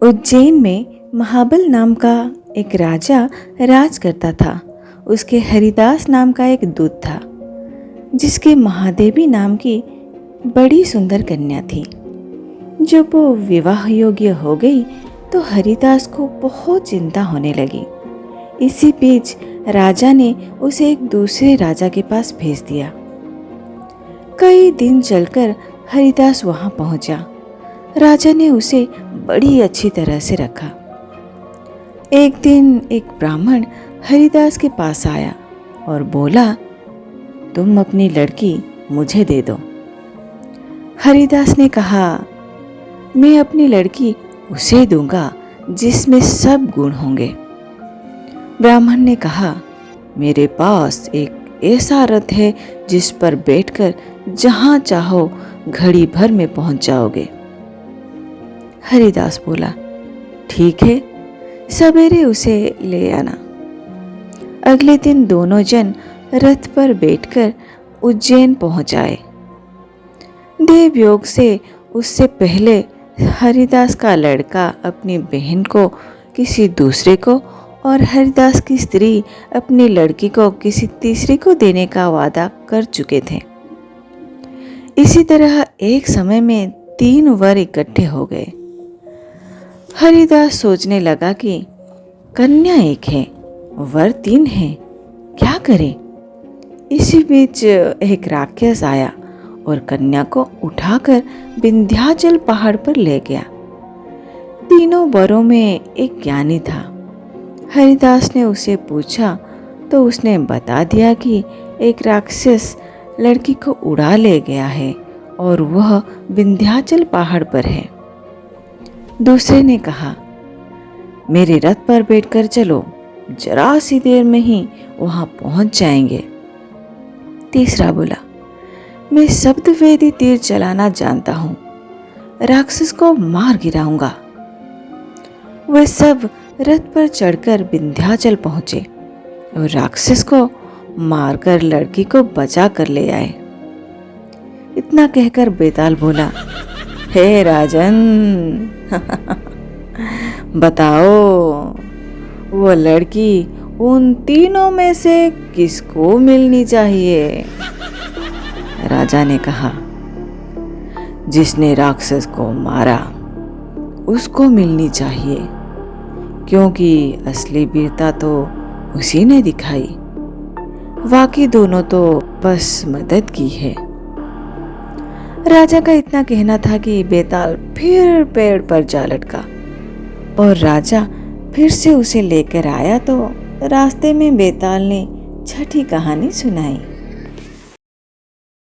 उज्जैन में महाबल नाम का एक राजा राज करता था। उसके हरिदास नाम का एक दूत था, जिसके महादेवी नाम की बड़ी सुंदर कन्या थी। जब वो विवाह योग्य हो गई तो हरिदास को बहुत चिंता होने लगी। इसी बीच राजा ने उसे एक दूसरे राजा के पास भेज दिया। कई दिन चलकर हरिदास वहां पहुंचा। राजा ने उसे बड़ी अच्छी तरह से रखा। एक दिन एक ब्राह्मण हरिदास के पास आया और बोला, तुम अपनी लड़की मुझे दे दो। हरिदास ने कहा, मैं अपनी लड़की उसे दूंगा जिसमें सब गुण होंगे। ब्राह्मण ने कहा, मेरे पास एक ऐसा रथ है जिस पर बैठकर जहां चाहो घड़ी भर में पहुंच जाओगे। हरिदास बोला, ठीक है, सवेरे उसे ले आना। अगले दिन दोनों जन रथ पर बैठकर उज्जैन पहुंच आए। देवयोग से उससे पहले हरिदास का लड़का अपनी बहन को किसी दूसरे को और हरिदास की स्त्री अपनी लड़की को किसी तीसरे को देने का वादा कर चुके थे। इसी तरह एक समय में 3 वर इकट्ठे हो गए। हरिदास सोचने लगा कि कन्या एक है, वर 3 हैं, क्या करें। इसी बीच एक राक्षस आया और कन्या को उठाकर विंध्याचल पहाड़ पर ले गया। तीनों वरों में एक ज्ञानी था। हरिदास ने उसे पूछा तो उसने बता दिया कि एक राक्षस लड़की को उड़ा ले गया है और वह विंध्याचल पहाड़ पर है। दूसरे ने कहा, मेरे रथ पर बैठकर चलो, जरा सी देर में ही वहां पहुंच जाएंगे। तीसरा बोला, मैं शब्दवेदी तीर चलाना जानता हूं, राक्षस को मार गिराऊंगा। वे सब रथ पर चढ़कर विंध्याचल पहुंचे और राक्षस को मारकर लड़की को बचा कर ले आए। इतना कहकर बेताल बोला, हे राजन, बताओ वो लड़की उन तीनों में से किसको मिलनी चाहिए। राजा ने कहा, जिसने राक्षस को मारा उसको मिलनी चाहिए, क्योंकि असली वीरता तो उसी ने दिखाई, बाकी दोनों तो बस मदद की है। राजा का इतना कहना था कि बेताल फिर पेड़ पर जा लटका और राजा फिर से उसे लेकर आया तो रास्ते में बेताल ने छठी कहानी सुनाई।